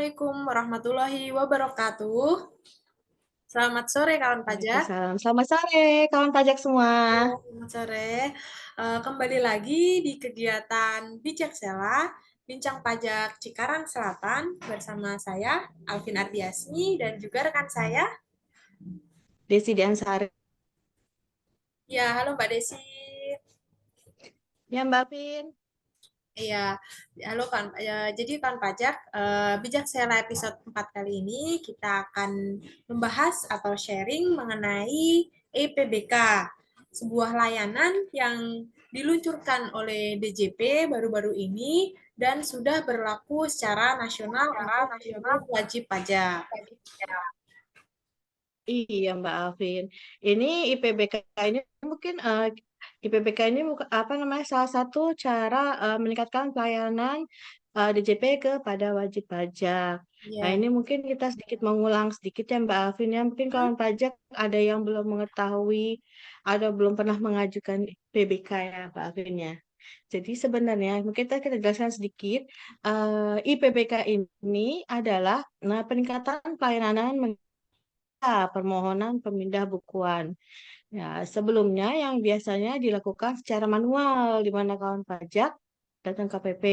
Assalamualaikum warahmatullahi wabarakatuh. Selamat sore kawan pajak. Waalaikumsalam. Selamat sore, kawan pajak semua. Selamat sore. Kembali lagi di kegiatan Bijak Sela, Bincang Pajak Cikarang Selatan bersama saya Alvin Ardiasmi dan juga rekan saya. Desi Diansari. Ya, halo Mbak Desi. Ya, Mbak Vin. Iya, halo kan. Jadi kan pajak Bijak Sela episode 4 kali ini kita akan membahas atau sharing mengenai EPBK, sebuah layanan yang diluncurkan oleh DJP baru-baru ini dan sudah berlaku secara nasional untuk seluruh wajib pajak. Iya, Mbak Alvin. Ini IPBK ini mungkin IPBK ini apa namanya salah satu cara meningkatkan pelayanan DJP kepada wajib pajak. Nah, Iya. ini mungkin kita sedikit mengulang sedikit ya Mbak Alvin ya. Mungkin kawan pajak ada yang belum mengetahui, ada belum pernah mengajukan IPBK ya Mbak Alvin ya. Jadi sebenarnya mungkin kita jelaskan sedikit. IPBK ini adalah peningkatan pelayanan permohonan pemindah bukuan. Ya, sebelumnya yang biasanya dilakukan secara manual di mana kawan pajak datang ke KPP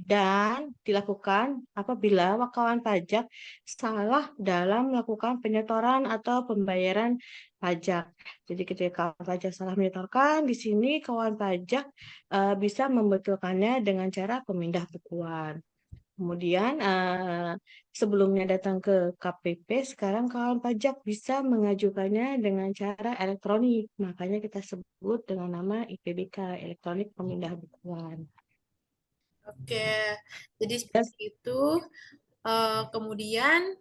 dan dilakukan apabila kawan pajak salah dalam melakukan penyetoran atau pembayaran pajak. Jadi ketika kawan pajak salah menyetorkan, di sini kawan pajak bisa membetulkannya dengan cara pemindah bukuan. Kemudian sebelumnya datang ke KPP, sekarang kawan pajak bisa mengajukannya dengan cara elektronik. Makanya kita sebut dengan nama IPBK, elektronik pemindah bukuan. Oke, jadi Yes. seperti itu. Kemudian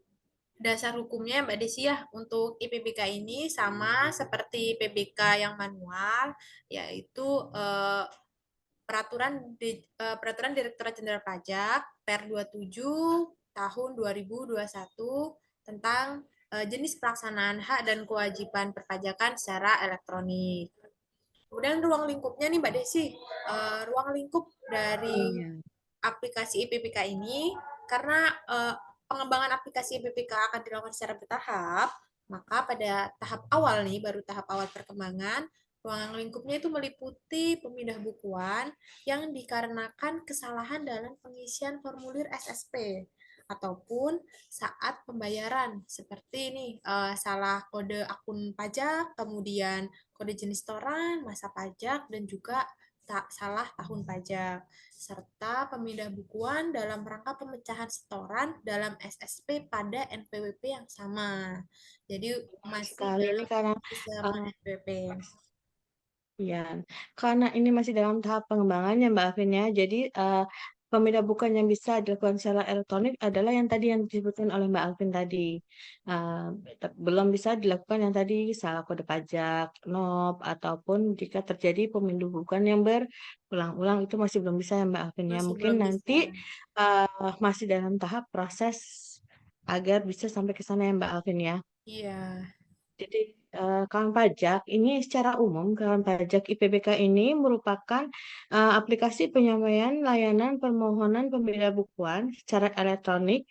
dasar hukumnya Mbak Desi ya untuk IPBK ini sama seperti PBK yang manual, yaitu peraturan Direktorat Jenderal Pajak Per 27 tahun 2021 tentang jenis pelaksanaan hak dan kewajiban perpajakan secara elektronik. Kemudian ruang lingkupnya nih Mbak Desi, ruang lingkup dari Iya. aplikasi IPPK ini karena pengembangan aplikasi IPPK akan dilakukan secara bertahap, maka pada tahap awal nih, baru tahap awal perkembangan, ruang lingkupnya itu meliputi pemindah bukuan yang dikarenakan kesalahan dalam pengisian formulir SSP ataupun saat pembayaran seperti ini salah kode akun pajak, kemudian kode jenis setoran, masa pajak dan juga tak salah tahun pajak serta pemindah bukuan dalam rangka pemecahan setoran dalam SSP pada NPWP yang sama. Jadi masih Sekali ini dalam karena sistem eh, NPWP. ya, karena ini masih dalam tahap pengembangannya Mbak Afin ya. Jadi pemindah bukan yang bisa dilakukan secara elektronik adalah yang tadi yang disebutkan oleh Mbak Alvin tadi. Eh, Belum bisa dilakukan yang tadi salah kode pajak, NOP, ataupun jika terjadi pemindah bukan yang berulang-ulang itu masih belum bisa ya Mbak Alvin ya. Masih Mungkin belum nanti bisa. masih dalam tahap proses agar bisa sampai ke sana ya Mbak Alvin ya. Iya. Jadi, kawan pajak ini secara umum, kawan pajak IPBK ini merupakan aplikasi penyampaian layanan permohonan pemindah bukuan secara elektronik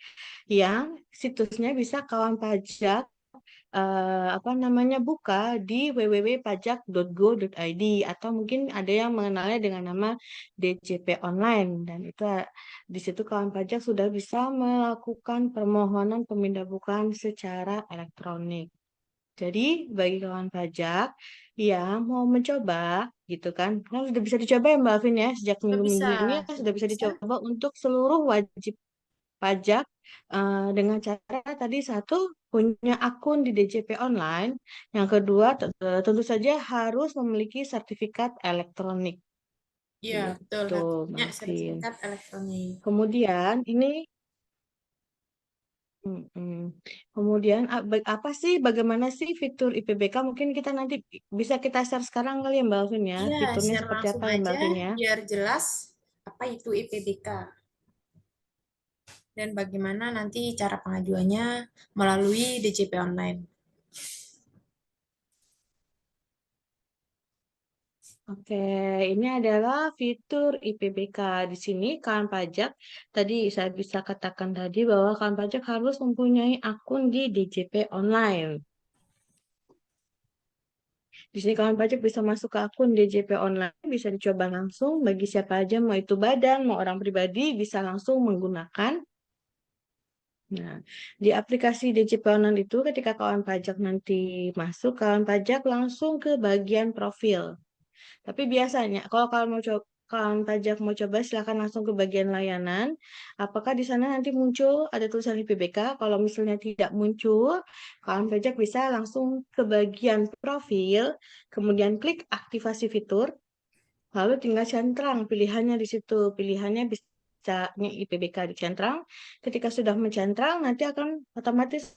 yang situsnya bisa kawan pajak apa namanya buka di www.pajak.go.id atau mungkin ada yang mengenalnya dengan nama DJP online dan itu di situ kawan pajak sudah bisa melakukan permohonan pemindah bukuan secara elektronik. Jadi bagi kawan pajak yang mau mencoba gitu kan sudah bisa dicoba ya Mbak Alvin ya sejak Sudah minggu-minggu bisa, ini sudah sudah bisa bisa. dicoba untuk seluruh wajib pajak dengan cara tadi satu punya akun di DJP online, yang kedua tentu saja harus memiliki sertifikat elektronik Iya, betul. gitu Harus Mbak punya Alvin. sertifikat elektronik. Kemudian ini Mm-mm. Kemudian apa sih, bagaimana sih fitur IPBK? Mungkin kita nanti bisa kita share sekarang kali ya Mbak Alvin ya. Iya, Fiturnya share seperti langsung apa ya Mbak aja Alvin ya? biar jelas apa itu IPBK dan bagaimana nanti cara pengajuannya melalui DJP online. Oke, ini adalah fitur IPBK. Di sini kawan pajak, tadi saya bisa katakan tadi bahwa kawan pajak harus mempunyai akun di DJP online. Di sini kawan pajak bisa masuk ke akun DJP online, bisa dicoba langsung bagi siapa aja, mau itu badan, mau orang pribadi, bisa langsung menggunakan. Nah, di aplikasi DJP online itu ketika kawan pajak nanti masuk, kawan pajak langsung ke bagian profil. Tapi biasanya kalau kalian mau coba kawan pajak mau coba silakan langsung ke bagian layanan. Apakah di sana nanti muncul ada tulisan IPBK? Kalau misalnya tidak muncul, kawan pajak bisa langsung ke bagian profil, kemudian klik aktivasi fitur, lalu tinggal centang pilihannya di situ. Pilihannya bisa IPBK dicentrang. Ketika sudah mencentrang, nanti akan otomatis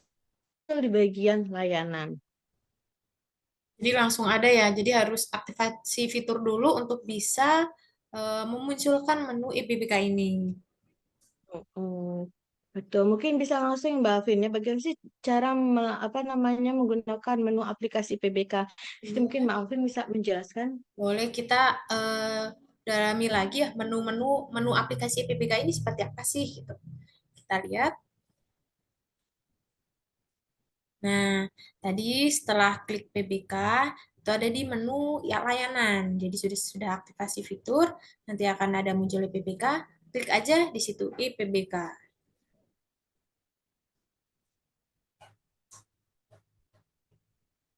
di bagian layanan. Jadi langsung ada ya. Jadi harus aktivasi fitur dulu untuk bisa memunculkan menu IPBK ini. Mm, betul, mungkin bisa langsung Mbak Alvin ya. Bagaimana sih cara apa namanya menggunakan menu aplikasi PBK? Di situ mungkin Iya. Mbak Alvin bisa menjelaskan. Boleh kita dalami lagi ya menu aplikasi IPBK ini seperti apa sih gitu. Kita lihat. Nah, tadi setelah klik PBK itu ada di menu ya layanan. Jadi sudah aktivasi fitur, nanti akan ada muncul IPBK, klik aja di situ IPBK.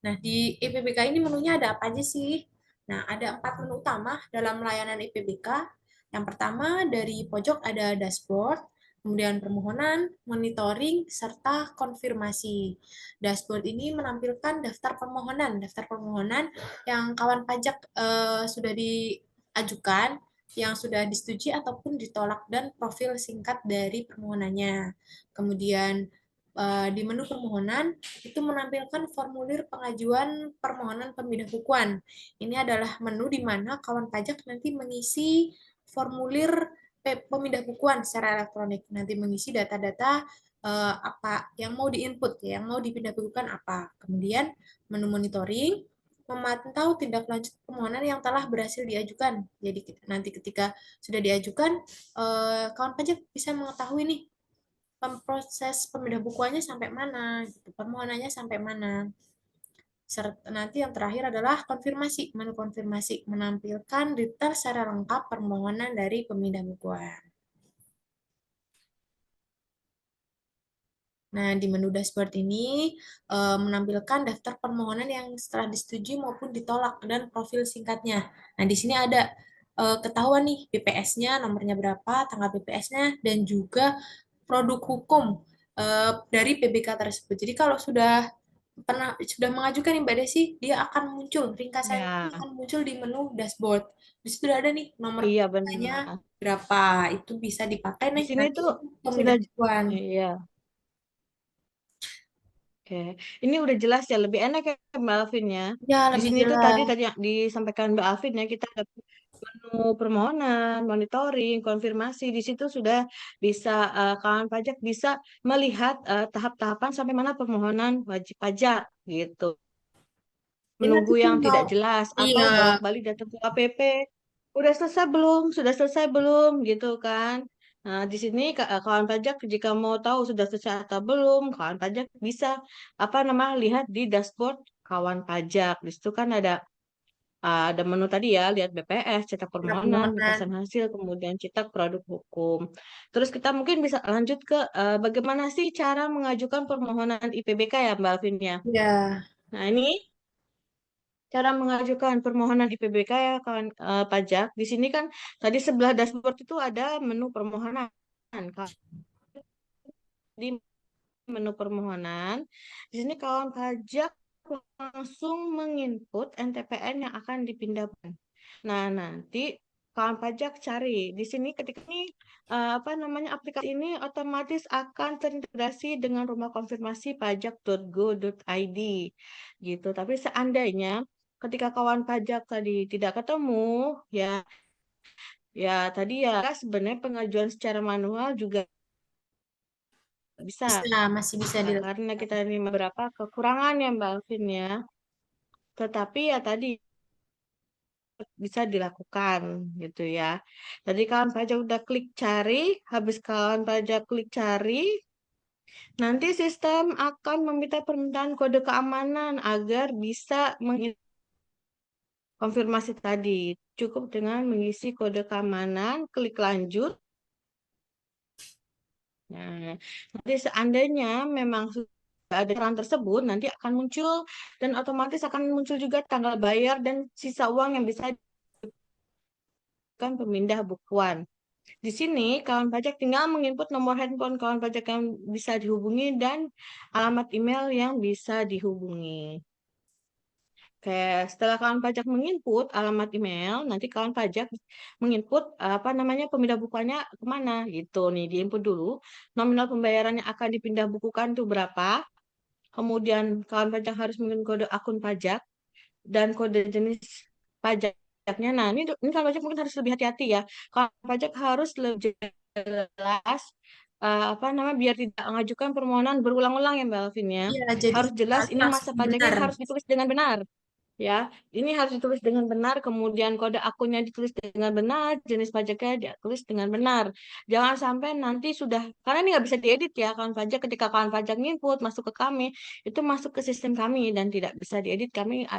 Nah, di IPBK ini menunya ada apa aja sih? Nah, ada 4 menu utama dalam layanan IPBK. Yang pertama, dari pojok ada dashboard, kemudian permohonan, monitoring, serta konfirmasi. Dashboard ini menampilkan daftar permohonan yang kawan pajak sudah diajukan, yang sudah disetujui ataupun ditolak, dan profil singkat dari permohonannya. Kemudian di menu permohonan itu menampilkan formulir pengajuan permohonan pemindah bukuan. Ini adalah menu di mana kawan pajak nanti mengisi formulir pemindah bukuan secara elektronik. Nanti mengisi data-data apa yang mau diinput, yang mau dipindah bukukan apa. Kemudian menu monitoring memantau tindak lanjut permohonan yang telah berhasil diajukan. Jadi nanti ketika sudah diajukan, kawan pajak bisa mengetahui nih proses pemindah bukuannya sampai mana, gitu, permohonannya sampai mana. Serta nanti yang terakhir adalah konfirmasi. Menu konfirmasi menampilkan detail secara lengkap permohonan dari pemindah bukuan. Nah, di menu dashboard ini menampilkan daftar permohonan yang setelah disetujui maupun ditolak dan profil singkatnya. Nah, di sini ada ketahuan nih BPS-nya, nomornya berapa, tanggal BPS-nya, dan juga produk hukum dari PBK tersebut. Jadi kalau sudah mengajukan nih Mbak Desi, dia akan muncul ringkasannya Ya, akan muncul di menu dashboard. Di situ udah ada nih nomor iya PBK-nya benar. berapa. Itu bisa dipakai Di nih sini nanti tuh untuk sudah, pemindahan bukuan. iya, oke. Ini udah jelas ya, lebih enak ya Mbak Alvin ya. Ya, Di lebih sini tuh tadi jelas. tadi yang disampaikan Mbak Alvin ya, kita ada menu permohonan, monitoring, konfirmasi. Di situ sudah bisa kawan pajak bisa melihat tahap-tahapan sampai mana permohonan wajib pajak gitu. Ini nanti Menunggu tuh yang mau, tidak jelas iya, atau bolak-balik datang ke KPP. Udah selesai belum? Sudah selesai belum? Gitu kan. Nah, di sini kawan pajak jika mau tahu sudah selesai atau belum, kawan pajak bisa apa namanya lihat di dashboard kawan pajak. Di situ kan ada menu tadi ya, lihat BPS, cetak ada permohonan, permohonan. ringkasan hasil, kemudian cetak produk hukum. Terus kita mungkin bisa lanjut ke bagaimana sih cara mengajukan permohonan IPBK ya Mbak Alvin ya. Ya, Nah, ini cara mengajukan permohonan IPBK ya kawan pajak. Di sini kan tadi sebelah dashboard itu ada menu permohonan. Kalau di menu permohonan, di sini kawan pajak langsung menginput NTPN yang akan dipindahkan. Nah, nanti kawan pajak cari di sini ketika ini apa namanya aplikasi ini otomatis akan terintegrasi dengan rumah konfirmasi pajak.go.id gitu. Tapi seandainya ketika kawan pajak tadi tidak ketemu ya ya tadi ya sebenarnya pengajuan secara manual juga bisa. bisa, masih bisa Karena dilakukan. kita ini beberapa kekurangan ya Mbak Alvin ya. Tetapi ya tadi bisa dilakukan gitu ya. Jadi kawan pajak udah klik cari, habis kawan pajak klik cari, nanti sistem akan meminta permintaan kode keamanan agar bisa konfirmasi tadi. Cukup dengan mengisi kode keamanan, klik lanjut. Nah, nanti seandainya memang sudah ada peran tersebut, nanti akan muncul dan otomatis akan muncul juga tanggal bayar dan sisa uang yang bisa diberikan pemindah bukuan. Di sini kawan pajak tinggal menginput nomor handphone kawan pajak yang bisa dihubungi dan alamat email yang bisa dihubungi. Oke, setelah kawan pajak menginput alamat email, nanti kawan pajak menginput apa namanya pemindah bukuannya kemana gitu nih, diinput dulu. Nominal pembayaran yang akan dipindah bukukan itu berapa. Kemudian kawan pajak harus mengirim kode akun pajak dan kode jenis pajaknya. Nah, ini kawan pajak mungkin harus lebih hati-hati ya. Kawan pajak harus lebih jelas apa namanya biar tidak mengajukan permohonan berulang-ulang ya Mbak Alvin ya. Iya, jadi Harus jelas harus ini masa langsung pajaknya benar. harus ditulis dengan benar. Ya, ini harus ditulis dengan benar, kemudian kode akunnya ditulis dengan benar, jenis pajaknya ditulis dengan benar. Jangan sampai nanti sudah, karena ini nggak bisa diedit ya, kawan pajak ketika kawan pajak input masuk ke kami, itu masuk ke sistem kami dan tidak bisa diedit, kami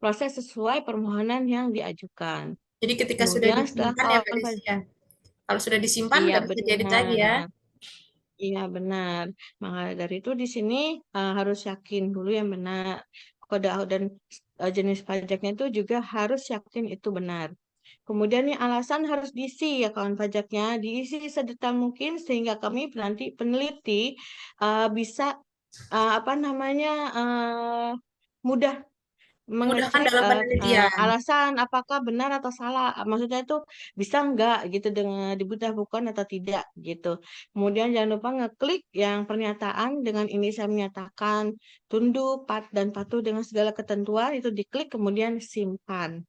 proses sesuai permohonan yang diajukan. Jadi ketika sudah Kemudian setelah disimpan ya Mbak kawan Desi pajak, ya. Kalau sudah disimpan iya nggak bisa diedit lagi ya. benar. Iya benar. Maka dari itu di sini harus yakin dulu yang benar. Kode dan jenis pajaknya itu juga harus yakin itu benar. Kemudian nih alasan harus diisi ya kawan pajaknya, diisi sedetail mungkin sehingga kami nanti peneliti bisa apa namanya mudah Memudahkan mengecek dalam penelitian. alasan apakah benar atau salah. Maksudnya itu bisa nggak gitu dengan dibutuhkan bukan atau tidak gitu. Kemudian jangan lupa ngeklik yang pernyataan dengan ini saya menyatakan tunduk dan patuh dengan segala ketentuan itu diklik kemudian simpan.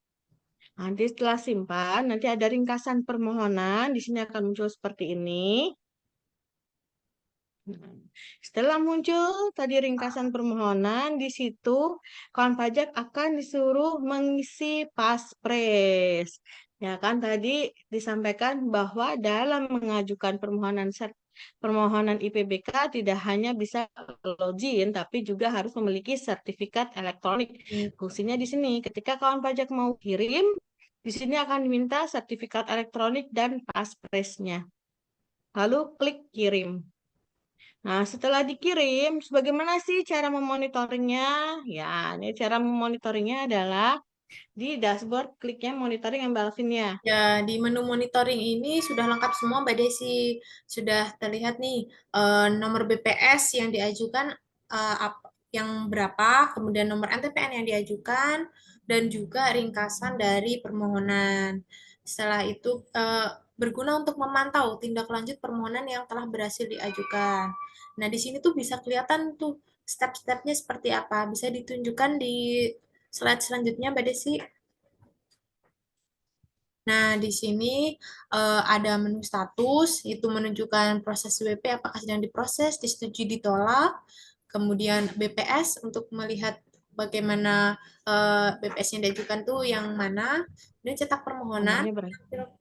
Nanti setelah simpan nanti ada ringkasan permohonan di sini akan muncul seperti ini. Nah, setelah muncul tadi ringkasan permohonan, di situ kawan pajak akan disuruh mengisi paspres. Ya kan tadi disampaikan bahwa dalam mengajukan permohonan IPBK tidak hanya bisa login, tapi juga harus memiliki sertifikat elektronik. Fungsinya di sini, ketika kawan pajak mau kirim, di sini akan diminta sertifikat elektronik dan paspresnya. Lalu klik kirim. Nah, setelah dikirim, bagaimana sih cara memonitoringnya? Ya, ini cara memonitoringnya adalah di dashboard, kliknya monitoring yang Mbak Alvin ya. Ya, di menu monitoring ini sudah lengkap semua Mbak Desi. Sudah terlihat nih nomor BPS yang diajukan yang berapa, kemudian nomor NTPN yang diajukan, dan juga ringkasan dari permohonan. Setelah itu berguna untuk memantau tindak lanjut permohonan yang telah berhasil diajukan. Nah, di sini tuh bisa kelihatan tuh step-stepnya seperti apa. Bisa ditunjukkan di slide selanjutnya Mbak Desi. Nah, di sini ada menu status, itu menunjukkan proses WP apakah sedang diproses, disetujui, ditolak. Kemudian BPS untuk melihat bagaimana BPS yang diajukan tuh yang mana. Dan cetak permohonan, Nomornya berapa?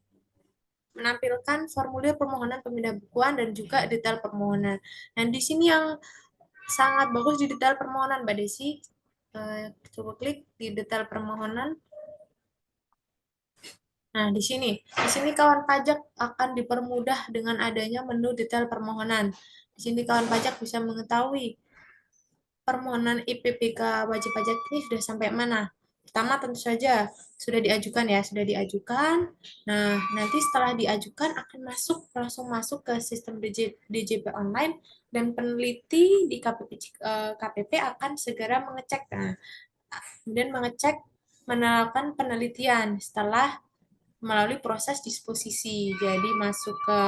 menampilkan formulir permohonan pemindah bukuan dan juga detail permohonan. Dan di sini yang sangat bagus di detail permohonan, Mbak Desi. Coba klik di detail permohonan. Nah, di sini kawan pajak akan dipermudah dengan adanya menu detail permohonan. Di sini kawan pajak bisa mengetahui permohonan IPPK wajib pajak ini sudah sampai mana. Pertama tentu saja sudah diajukan ya, sudah diajukan. Nah, nanti setelah diajukan akan langsung masuk ke sistem DJP online dan peneliti di KPP akan segera mengecek. Nah, kemudian menerapkan penelitian setelah melalui proses disposisi. Jadi masuk ke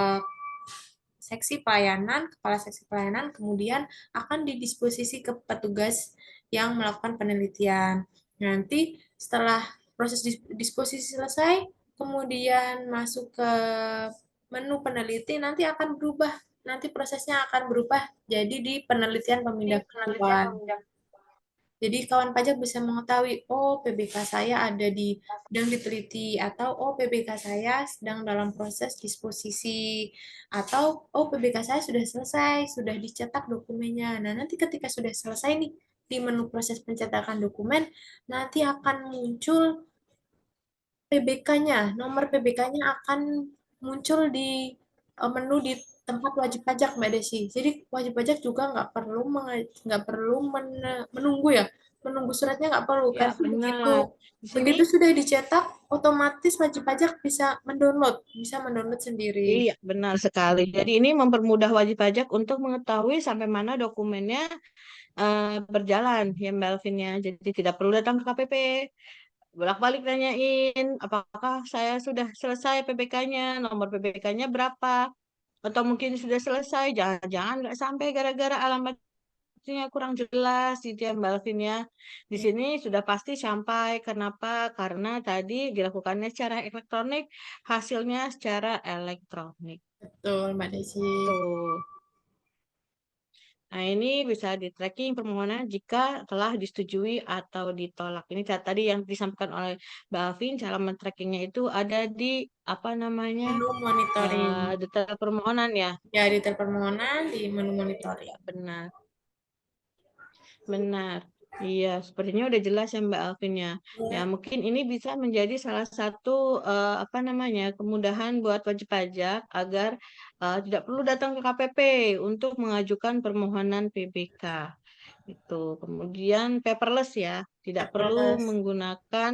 seksi pelayanan, kepala seksi pelayanan, kemudian akan didisposisi ke petugas yang melakukan penelitian. Nanti setelah proses disposisi selesai, kemudian masuk ke menu peneliti, nanti akan berubah. Nanti prosesnya akan berubah jadi di penelitian Di pemindah penelitian bukuan. pemindahan. Jadi kawan pajak bisa mengetahui, oh PBK saya ada di sedang diteliti, atau oh PBK saya sedang dalam proses disposisi, atau oh PBK saya sudah selesai, sudah dicetak dokumennya. Nah, nanti ketika sudah selesai nih di menu proses pencetakan dokumen, nanti akan muncul PBK-nya, nomor PBK-nya akan muncul di menu di tempat wajib pajak, Mbak Desi. Jadi wajib pajak juga nggak perlu menunggu ya, menunggu suratnya nggak perlu, Ya, karena begitu benar. Di sini, begitu sudah dicetak, otomatis wajib pajak bisa mendownload sendiri. iya, benar sekali. Jadi ini mempermudah wajib pajak untuk mengetahui sampai mana dokumennya berjalan, ya Mbak Alvin ya. Jadi tidak perlu datang ke KPP, bolak-balik nanyain apakah saya sudah selesai PPK-nya, nomor PPK-nya berapa, atau mungkin sudah selesai, jangan-jangan nggak sampai gara-gara alamatnya kurang jelas gitu ya Mbak Alvin ya. Di sini sudah pasti sampai. Kenapa? Karena tadi dilakukannya secara elektronik, hasilnya secara elektronik. Betul, Mbak Desi. Tuh. Nah, ini bisa di-tracking permohonan jika telah disetujui atau ditolak. Ini tadi yang disampaikan oleh Mbak Alvin, cara men-trackingnya itu ada di apa namanya Menu monitoring. detail permohonan ya. Ya, di detail permohonan di menu monitoring. Iya, benar, benar. Iya, sepertinya udah jelas ya Mbak Alvin ya. Ya, Ya, mungkin ini bisa menjadi salah satu apa namanya kemudahan buat wajib pajak agar tidak perlu datang ke KPP untuk mengajukan permohonan PBK. Itu. Kemudian paperless ya, tidak perlu paperless. menggunakan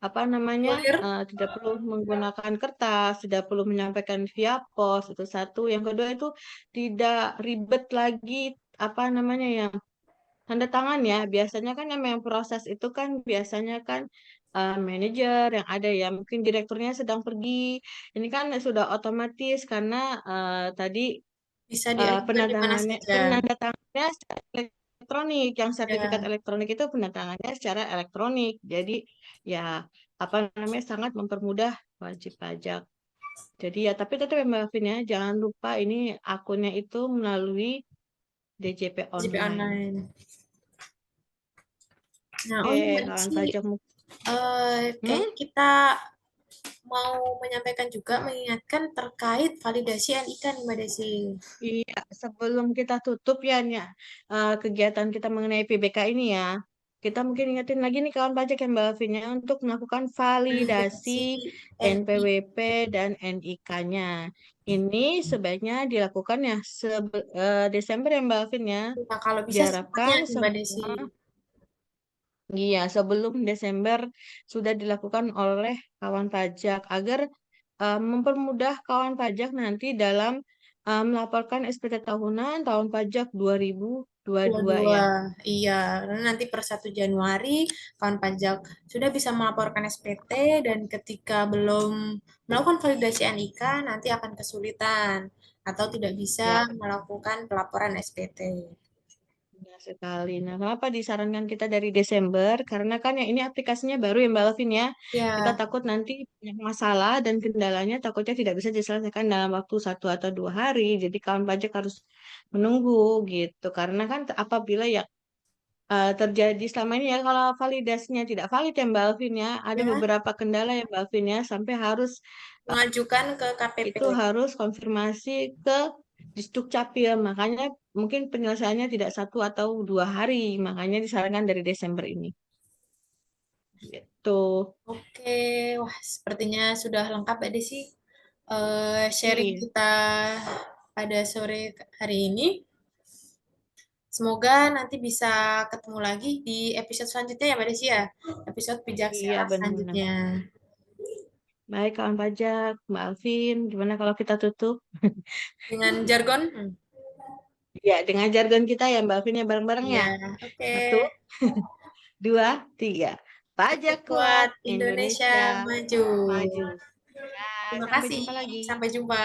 apa namanya, Kulir tidak perlu menggunakan kertas, tidak perlu menyampaikan via pos, itu satu. Yang kedua itu tidak ribet lagi apa namanya ya, tanda tangan ya. Biasanya kan yang proses itu kan biasanya kan manajer yang ada ya, mungkin direkturnya sedang pergi. Ini kan sudah otomatis karena tadi bisa diajukan di mana saja. penandatangannya secara elektronik. Yang sertifikat Ya, elektronik itu penandatangannya secara elektronik. Jadi ya apa namanya sangat mempermudah wajib pajak. Jadi ya tapi tetap ya Mbak Vin ya jangan lupa ini akunnya itu melalui DJP JP online. online. Nah, oh Oke, iya Mbak kawan Desi, pajak kayaknya hmm? kita mau menyampaikan juga mengingatkan terkait validasi NIK nih Mbak Desi. Iya, sebelum kita tutup ya Nia, kegiatan kita mengenai PBK ini ya, kita mungkin ingetin lagi nih kawan pajak yang Mbak Vin ya untuk melakukan validasi Validasi NIK. NPWP dan NIK-nya. Ini sebaiknya dilakukan ya Desember ya Mbak Vin ya. Nah, kalau bisa secepatnya Diharapkan nih Mbak Desi. semua, iya, sebelum Desember sudah dilakukan oleh kawan pajak agar mempermudah kawan pajak nanti dalam melaporkan SPT tahunan tahun pajak 2022 Dua-dua, ya. iya. Karena nanti per 1 Januari kawan pajak sudah bisa melaporkan SPT, dan ketika belum melakukan validasi NIK nanti akan kesulitan atau tidak bisa Ya, melakukan pelaporan SPT. benar sekali. Nah, kenapa disarankan kita dari Desember? Karena kan ya ini aplikasinya baru ya Mbak Alvin ya. Kita Ya, takut nanti banyak masalah dan kendalanya takutnya tidak bisa diselesaikan dalam waktu 1 atau 2 hari. Jadi kawan pajak harus menunggu gitu. Karena kan apabila ya terjadi selama ini ya kalau validasinya tidak valid ya Mbak Alvin ya, ada ya, beberapa kendala ya Mbak Alvin ya, sampai harus mengajukan ke KPP. itu harus konfirmasi ke Disdukcapil. Makanya mungkin penyelesaiannya tidak 1 atau 2 hari, makanya disarankan dari Desember ini. Gitu. Oke, wah sepertinya sudah lengkap Mbak Desi, sharing Iya, kita pada sore hari ini. Semoga nanti bisa ketemu lagi di episode selanjutnya ya Mbak Desi ya. Episode bijak iya sehat benar-benar. selanjutnya. Baik kawan pajak, Mbak Alvin, gimana kalau kita tutup? Dengan jargon, Ya, dengan jargon kita ya Mbak Alvin ya bareng-bareng iya, ya. oke. 1, 2, 3. Pajak Pajak kuat kuat, Indonesia Indonesia maju. maju. Ya, Terima sampai kasih, jumpa lagi. sampai jumpa.